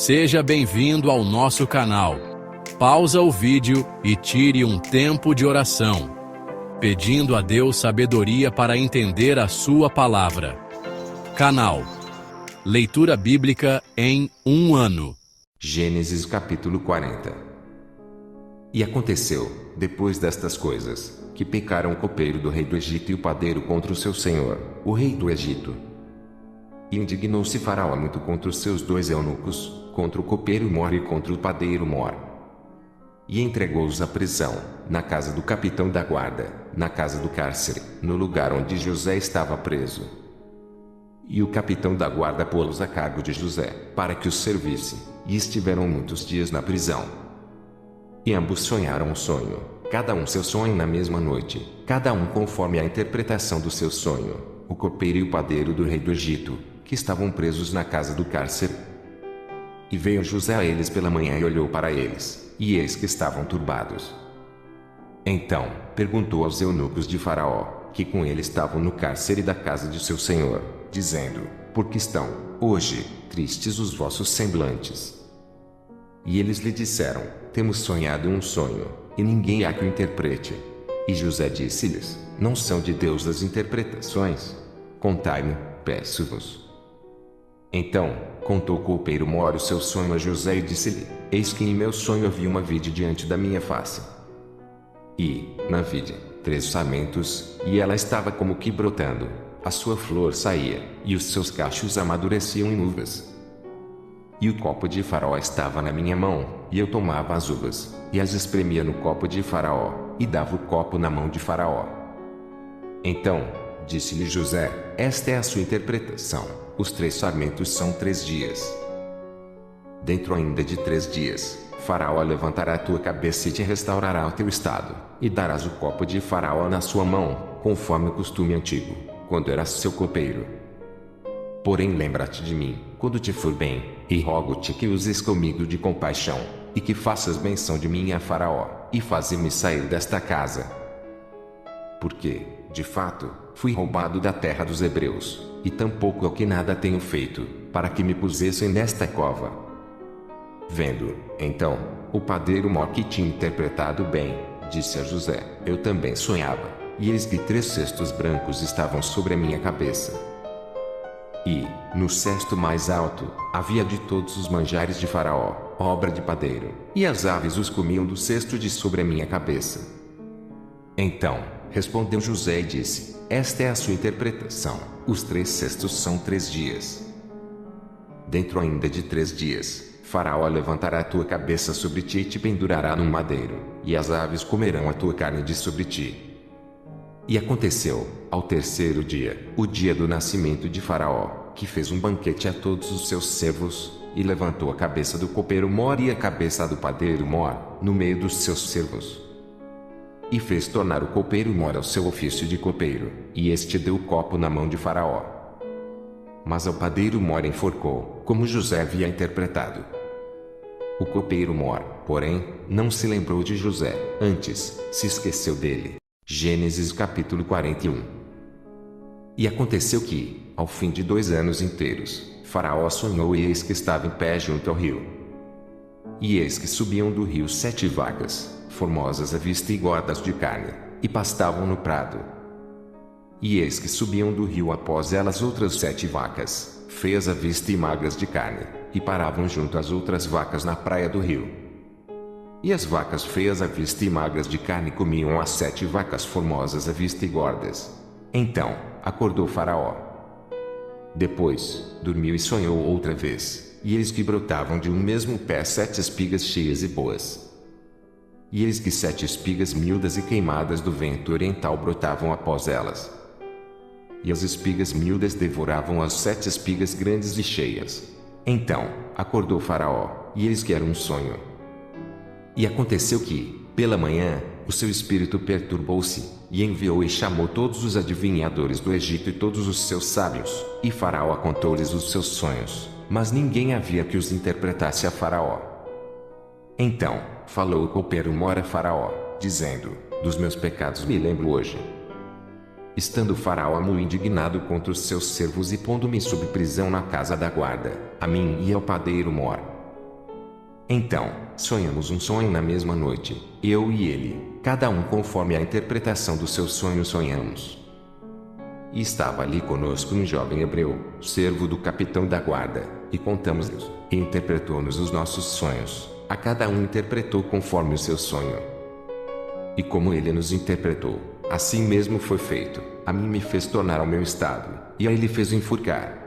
Seja bem-vindo ao nosso canal. Pausa o vídeo e tire um tempo de oração, pedindo a Deus sabedoria para entender a sua palavra. Canal Leitura Bíblica em um ano. Gênesis capítulo 40. E aconteceu, depois destas coisas, que pecaram o copeiro do rei do Egito e o padeiro contra o seu senhor, o rei do Egito. E indignou-se Faraó muito contra os seus dois eunucos, contra o copeiro Mor e contra o padeiro Mor. E entregou-os à prisão, na casa do capitão da guarda, na casa do cárcere, no lugar onde José estava preso. E o capitão da guarda pô-los a cargo de José, para que os servisse, e estiveram muitos dias na prisão. E ambos sonharam um sonho, cada um seu sonho na mesma noite, cada um conforme a interpretação do seu sonho, o copeiro e o padeiro do rei do Egito, que estavam presos na casa do cárcere. E veio José a eles pela manhã e olhou para eles, e eis que estavam turbados. Então, perguntou aos eunucos de Faraó, que com ele estavam no cárcere da casa de seu senhor, dizendo: por que estão, hoje, tristes os vossos semblantes? E eles lhe disseram: temos sonhado um sonho, e ninguém há que o interprete. E José disse-lhes: não são de Deus as interpretações? Contai-me, peço-vos. Então, contou o copeiro Mor o seu sonho a José e disse-lhe: eis que em meu sonho vi uma vide diante da minha face. E, na vide, 3 sarmentos, e ela estava como que brotando, a sua flor saía, e os seus cachos amadureciam em uvas. E o copo de Faraó estava na minha mão, e eu tomava as uvas, e as espremia no copo de Faraó, e dava o copo na mão de Faraó. Então, disse-lhe José: esta é a sua interpretação. Os 3 sarmentos são 3 dias. Dentro ainda de 3 dias, Faraó levantará a tua cabeça e te restaurará o teu estado, e darás o copo de Faraó na sua mão, conforme o costume antigo, quando eras seu copeiro. Porém lembra-te de mim, quando te for bem, e rogo-te que uses comigo de compaixão, e que faças menção de mim a Faraó, e faze-me sair desta casa. Porque, de fato, fui roubado da terra dos hebreus, e tampouco eu que nada tenho feito, para que me pusessem nesta cova. Vendo, então, o padeiro Mor que tinha interpretado bem, disse a José: eu também sonhava, e eis que 3 cestos brancos estavam sobre a minha cabeça. E, no cesto mais alto, havia de todos os manjares de Faraó, obra de padeiro, e as aves os comiam do cesto de sobre a minha cabeça. Então, respondeu José e disse: esta é a sua interpretação, os 3 cestos são 3 dias. Dentro ainda de 3 dias, Faraó levantará a tua cabeça sobre ti e te pendurará num madeiro, e as aves comerão a tua carne de sobre ti. E aconteceu, ao 3º dia, o dia do nascimento de Faraó, que fez um banquete a todos os seus servos, e levantou a cabeça do copeiro Mor e a cabeça do padeiro Mor, no meio dos seus servos. E fez tornar o copeiro Mor ao seu ofício de copeiro, e este deu o copo na mão de Faraó. Mas ao padeiro Mor enforcou, como José havia interpretado. O copeiro Mor, porém, não se lembrou de José, antes, se esqueceu dele. Gênesis capítulo 41. E aconteceu que, ao fim de 2 anos inteiros, Faraó sonhou e eis que estava em pé junto ao rio. E eis que subiam do rio 7 vacas, formosas à vista e gordas de carne, e pastavam no prado. E eis que subiam do rio após elas outras 7 vacas, feias à vista e magras de carne, e paravam junto às outras vacas na praia do rio. E as vacas feias à vista e magras de carne comiam as 7 vacas formosas à vista e gordas. Então, acordou Faraó. Depois, dormiu e sonhou outra vez, e eis que brotavam de um mesmo pé 7 espigas cheias e boas. E eis que 7 espigas miúdas e queimadas do vento oriental brotavam após elas. E as espigas miúdas devoravam as 7 espigas grandes e cheias. Então, acordou Faraó, e eis que era um sonho. E aconteceu que, pela manhã, o seu espírito perturbou-se, e enviou e chamou todos os adivinhadores do Egito e todos os seus sábios, e Faraó contou-lhes os seus sonhos, mas ninguém havia que os interpretasse a Faraó. Então, falou o copeiro Mor a Faraó, dizendo: dos meus pecados me lembro hoje. Estando Faraó muito indignado contra os seus servos e pondo-me sob prisão na casa da guarda, a mim e ao padeiro Mor. Então, sonhamos um sonho na mesma noite, eu e ele, cada um conforme a interpretação do seu sonho sonhamos. E estava ali conosco um jovem hebreu, servo do capitão da guarda, e contamos-nos, e interpretou-nos os nossos sonhos, a cada um interpretou conforme o seu sonho. E como ele nos interpretou, assim mesmo foi feito, a mim me fez tornar ao meu estado, e a ele fez enforcar.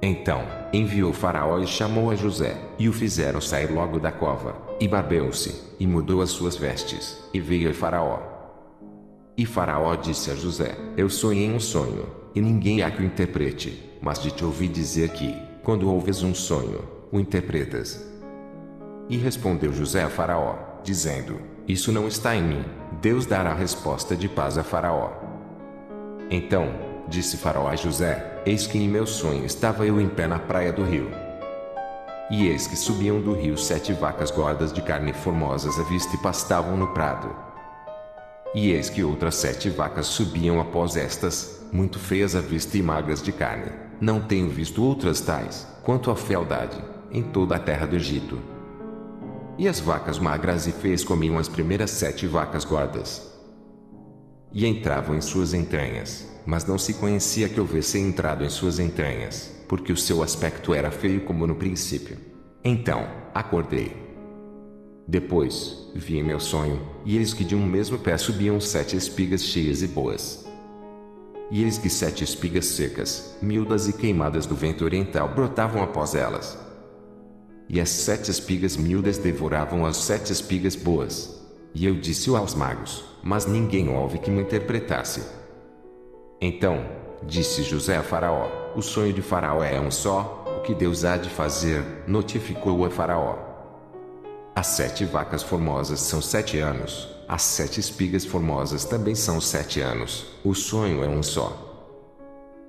Então, enviou Faraó e chamou a José, e o fizeram sair logo da cova, e barbeou-se, e mudou as suas vestes, e veio a Faraó. E Faraó disse a José: Eu sonhei um sonho, e ninguém há que o interprete, mas de te ouvi dizer que, quando ouves um sonho, o interpretas. E respondeu José a Faraó, dizendo: Isso não está em mim, Deus dará resposta de paz a Faraó. Então, disse Faraó a José: Eis que em meu sonho estava eu em pé na praia do rio. E eis que subiam do rio 7 vacas gordas de carne formosas à vista e pastavam no prado. E eis que outras 7 vacas subiam após estas, muito feias à vista e magras de carne. Não tenho visto outras tais, quanto à fealdade, em toda a terra do Egito. E as vacas magras e feias comiam as primeiras 7 vacas gordas. E entravam em suas entranhas, mas não se conhecia que houvesse entrado em suas entranhas, porque o seu aspecto era feio como no princípio. Então, acordei. Depois, vi em meu sonho, e eis que de um mesmo pé subiam 7 espigas cheias e boas. E eis que 7 espigas secas, miúdas e queimadas do vento oriental brotavam após elas. E as 7 espigas miúdas devoravam as 7 espigas boas. E eu disse aos magos, mas ninguém houve que me interpretasse. Então, disse José a Faraó: O sonho de Faraó é um só, o que Deus há de fazer, notificou a Faraó. As 7 vacas formosas são 7 anos, as 7 espigas formosas também são 7 anos, o sonho é um só.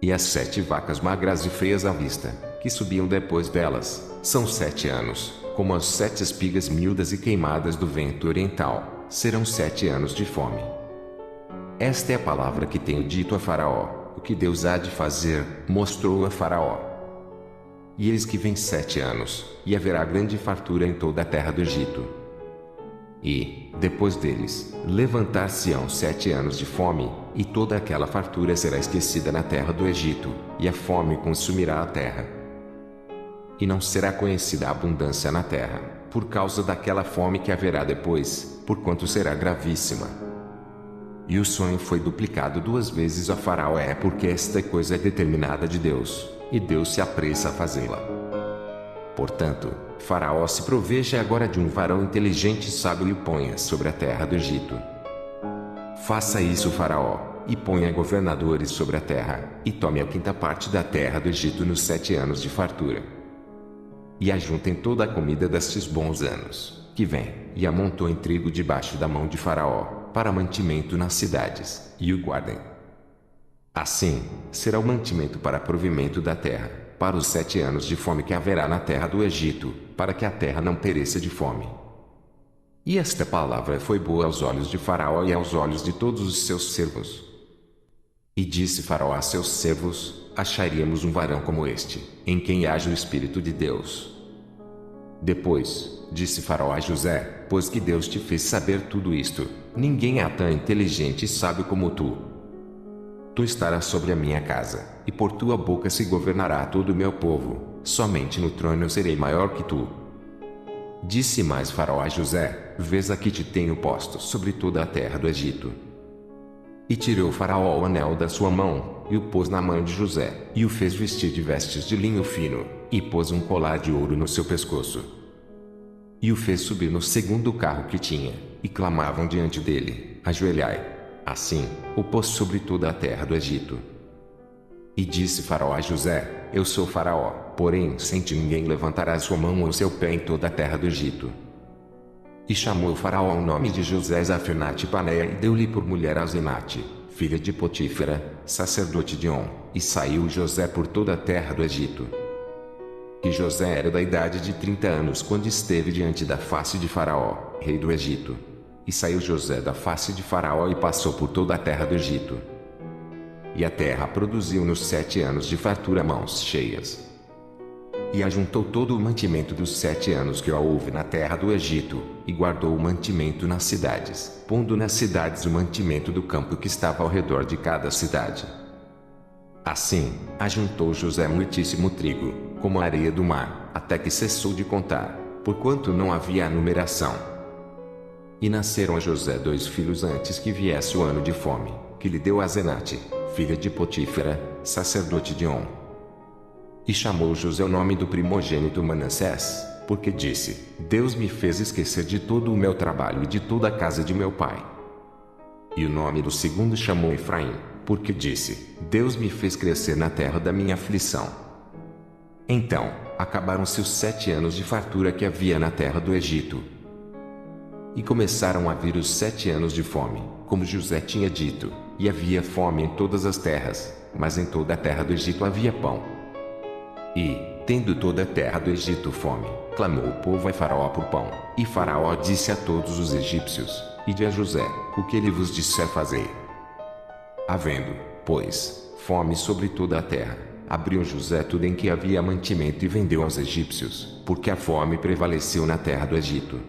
E as 7 vacas magras e feias à vista, que subiam depois delas, são 7 anos, como as 7 espigas miúdas e queimadas do vento oriental, serão 7 anos de fome. Esta é a palavra que tenho dito a Faraó, o que Deus há de fazer, mostrou a Faraó. E eis que vem 7 anos, e haverá grande fartura em toda a terra do Egito. E, depois deles, levantar-se-ão 7 anos de fome, e toda aquela fartura será esquecida na terra do Egito, e a fome consumirá a terra. E não será conhecida a abundância na terra, por causa daquela fome que haverá depois, porquanto será gravíssima. E o sonho foi duplicado 2 vezes a Faraó, porque esta coisa é determinada de Deus, e Deus se apressa a fazê-la. Portanto, Faraó se proveja agora de um varão inteligente e sábio e o ponha sobre a terra do Egito. Faça isso, Faraó, e ponha governadores sobre a terra, e tome a 5ª parte da terra do Egito nos 7 anos de fartura. E ajuntem toda a comida destes bons anos, que vem, e amontoem trigo debaixo da mão de Faraó, para mantimento nas cidades, e o guardem. Assim, será o mantimento para provimento da terra, para os 7 anos de fome que haverá na terra do Egito, para que a terra não pereça de fome. E esta palavra foi boa aos olhos de Faraó e aos olhos de todos os seus servos. E disse Faraó a seus servos: Acharíamos um varão como este, em quem haja o Espírito de Deus. Depois, disse Faraó a José: Pois que Deus te fez saber tudo isto, ninguém há tão inteligente e sábio como tu. Tu estarás sobre a minha casa, e por tua boca se governará todo o meu povo, somente no trono eu serei maior que tu. Disse mais Faraó a José: Vês aqui te tenho posto sobre toda a terra do Egito. E tirou Faraó o anel da sua mão, e o pôs na mão de José, e o fez vestir de vestes de linho fino, e pôs um colar de ouro no seu pescoço. E o fez subir no 2º carro que tinha, e clamavam diante dele: Ajoelhai. Assim, o pôs sobre toda a terra do Egito. E disse Faraó a José: Eu sou Faraó, porém sem ti ninguém levantará a sua mão ou seu pé em toda a terra do Egito. E chamou Faraó o nome de José Zaphnath-Paneah e deu-lhe por mulher a Asenate, filha de Potífera, sacerdote de On, e saiu José por toda a terra do Egito. E José era da idade de 30 anos quando esteve diante da face de Faraó, rei do Egito. E saiu José da face de Faraó e passou por toda a terra do Egito. E a terra produziu nos 7 anos de fartura mãos cheias. E ajuntou todo o mantimento dos 7 anos que houve na terra do Egito, e guardou o mantimento nas cidades, pondo nas cidades o mantimento do campo que estava ao redor de cada cidade. Assim, ajuntou José muitíssimo trigo, como a areia do mar, até que cessou de contar, porquanto não havia numeração. E nasceram a José 2 filhos antes que viesse o ano de fome, que lhe deu Asenate, filha de Potífera, sacerdote de On. E chamou José o nome do primogênito Manassés, porque disse: Deus me fez esquecer de todo o meu trabalho e de toda a casa de meu pai. E o nome do segundo chamou Efraim, porque disse: Deus me fez crescer na terra da minha aflição. Então, acabaram-se os 7 anos de fartura que havia na terra do Egito. E começaram a vir os 7 anos de fome, como José tinha dito, e havia fome em todas as terras, mas em toda a terra do Egito havia pão. E, tendo toda a terra do Egito fome, clamou o povo a Faraó por pão, e Faraó disse a todos os egípcios: Ide a José, o que ele vos disser fazei. Havendo, pois, fome sobre toda a terra, abriu José tudo em que havia mantimento e vendeu aos egípcios, porque a fome prevaleceu na terra do Egito.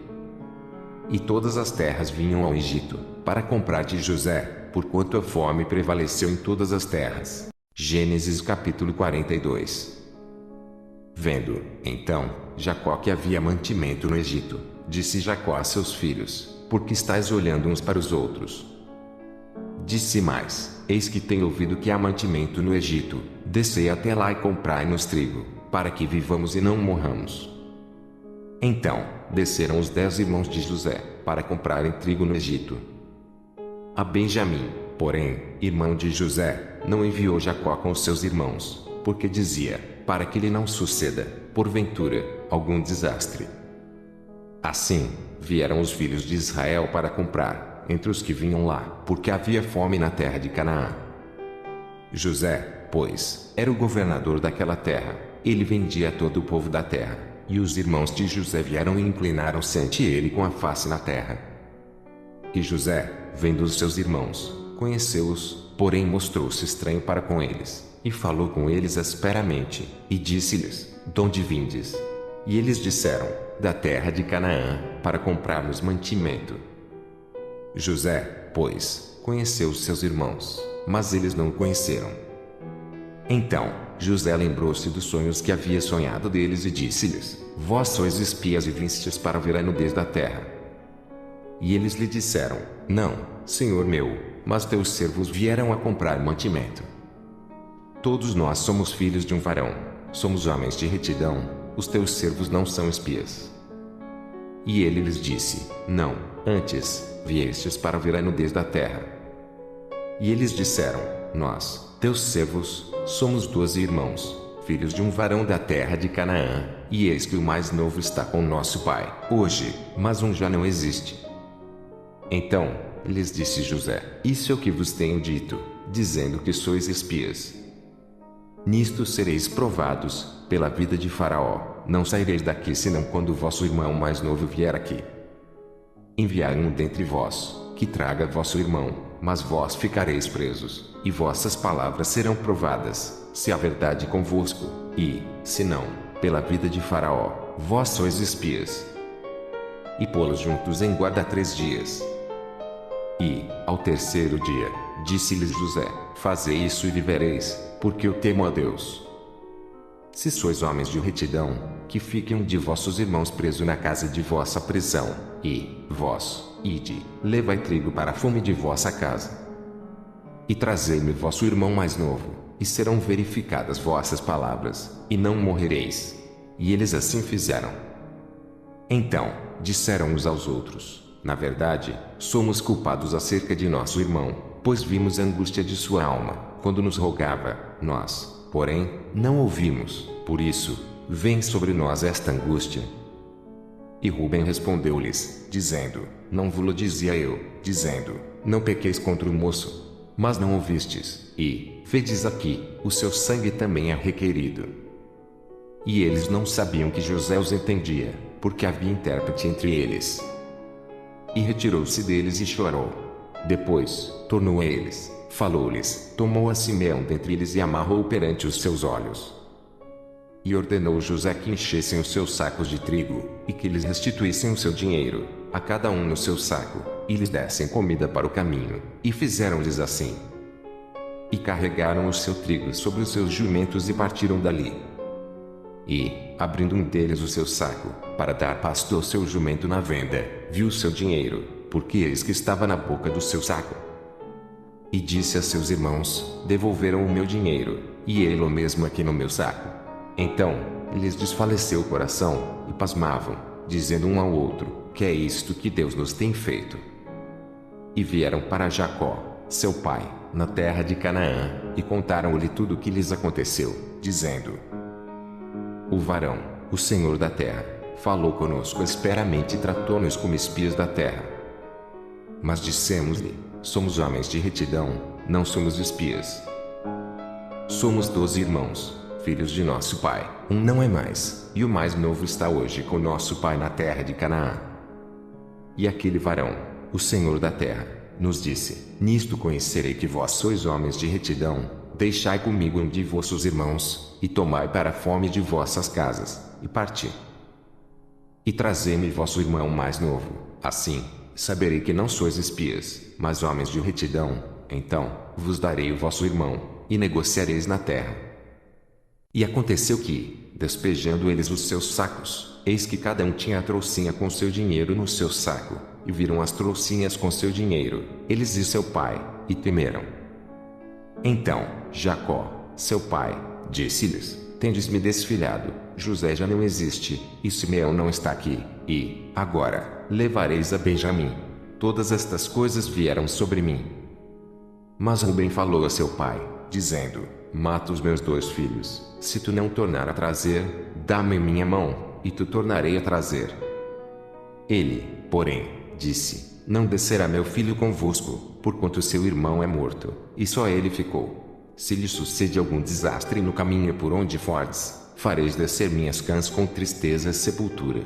E todas as terras vinham ao Egito, para comprar de José, porquanto a fome prevaleceu em todas as terras. Gênesis capítulo 42. Vendo, então, Jacó que havia mantimento no Egito, disse Jacó a seus filhos: Por que estáis olhando uns para os outros? Disse mais: Eis que tenho ouvido que há mantimento no Egito, descei até lá e comprai-nos trigo, para que vivamos e não morramos. Então, desceram os 10 irmãos de José, para comprarem trigo no Egito. A Benjamim, porém, irmão de José, não enviou Jacó com os seus irmãos, porque dizia: para que lhe não suceda, porventura, algum desastre. Assim, vieram os filhos de Israel para comprar, entre os que vinham lá, porque havia fome na terra de Canaã. José, pois, era o governador daquela terra, ele vendia a todo o povo da terra, e os irmãos de José vieram e inclinaram-se ante ele com a face na terra. E José, vendo os seus irmãos, conheceu-os, porém mostrou-se estranho para com eles. E falou com eles asperamente, e disse-lhes: De onde vindes? E eles disseram: Da terra de Canaã, para comprar-nos mantimento. José, pois, conheceu os seus irmãos, mas eles não o conheceram. Então, José lembrou-se dos sonhos que havia sonhado deles e disse-lhes: Vós sois espias e vinstes para ver a nudez da terra. E eles lhe disseram: Não, senhor meu, mas teus servos vieram a comprar mantimento. Todos nós somos filhos de um varão, somos homens de retidão, os teus servos não são espias. E ele lhes disse: Não, antes, viestes para ver a nudez da terra. E eles disseram: Nós, teus servos, somos 12 irmãos, filhos de um varão da terra de Canaã, e eis que o mais novo está com nosso pai, hoje, mas um já não existe. Então, lhes disse José: Isso é o que vos tenho dito, dizendo que sois espias. Nisto sereis provados, pela vida de Faraó, não saireis daqui senão quando vosso irmão mais novo vier aqui. Enviai um dentre vós, que traga vosso irmão, mas vós ficareis presos, e vossas palavras serão provadas, se há verdade convosco, e, se não, pela vida de Faraó, vós sois espias. E pô-los juntos em guarda 3 dias. E, ao terceiro dia, disse-lhes José: Fazei isso e vivereis, porque eu temo a Deus. Se sois homens de retidão, que fique um de vossos irmãos preso na casa de vossa prisão, e, vós, ide, levai trigo para a fome de vossa casa. E trazei-me vosso irmão mais novo, e serão verificadas vossas palavras, e não morrereis. E eles assim fizeram. Então, disseram uns aos outros: Na verdade, somos culpados acerca de nosso irmão, pois vimos a angústia de sua alma, quando nos rogava, nós, porém, não ouvimos, por isso, vem sobre nós esta angústia. E Rubem respondeu-lhes, dizendo: Não vos-lo dizia eu, dizendo: Não pequeis contra o moço. Mas não ouvistes, e, vedes aqui, o seu sangue também é requerido. E eles não sabiam que José os entendia, porque havia intérprete entre eles. E retirou-se deles e chorou. Depois, tornou a eles, falou-lhes, tomou a Simeão dentre eles e amarrou perante os seus olhos. E ordenou José que enchessem os seus sacos de trigo, e que lhes restituíssem o seu dinheiro, a cada um no seu saco, e lhes dessem comida para o caminho, e fizeram-lhes assim. E carregaram o seu trigo sobre os seus jumentos e partiram dali. E, abrindo um deles o seu saco, para dar pasto ao seu jumento na venda, viu o seu dinheiro, porque eis que estava na boca do seu saco. E disse a seus irmãos: devolveram o meu dinheiro, e ele o mesmo aqui no meu saco. Então, lhes desfaleceu o coração, e pasmavam, dizendo um ao outro: que é isto que Deus nos tem feito? E vieram para Jacó, seu pai, na terra de Canaã, e contaram-lhe tudo o que lhes aconteceu, dizendo: o varão, o Senhor da terra, falou conosco asperamente e tratou-nos como espias da terra. Mas dissemos-lhe: somos homens de retidão, não somos espias. Somos 12 irmãos, filhos de nosso pai, um não é mais, e o mais novo está hoje com nosso pai na terra de Canaã. E aquele varão, o Senhor da terra, nos disse: nisto conhecerei que vós sois homens de retidão, deixai comigo um de vossos irmãos, e tomai para a fome de vossas casas, e parti. E trazei-me vosso irmão mais novo, assim, saberei que não sois espias, mas homens de retidão, então, vos darei o vosso irmão, e negociareis na terra. E aconteceu que, despejando eles os seus sacos, eis que cada um tinha a trouxinha com seu dinheiro no seu saco, e viram as trouxinhas com seu dinheiro, eles e seu pai, e temeram. Então, Jacó, seu pai, disse-lhes: tendes-me desfilhado, José já não existe, e Simeão não está aqui, e, agora, levareis a Benjamim. Todas estas coisas vieram sobre mim. Mas Rubem falou a seu pai, dizendo: mata os meus 2 filhos, se tu não tornar a trazer, dá-me minha mão, e tu tornarei a trazer. Ele, porém, disse: não descerá meu filho convosco, porquanto seu irmão é morto, e só ele ficou. Se lhe sucede algum desastre no caminho por onde fordes, fareis descer minhas cãs com tristeza à sepultura.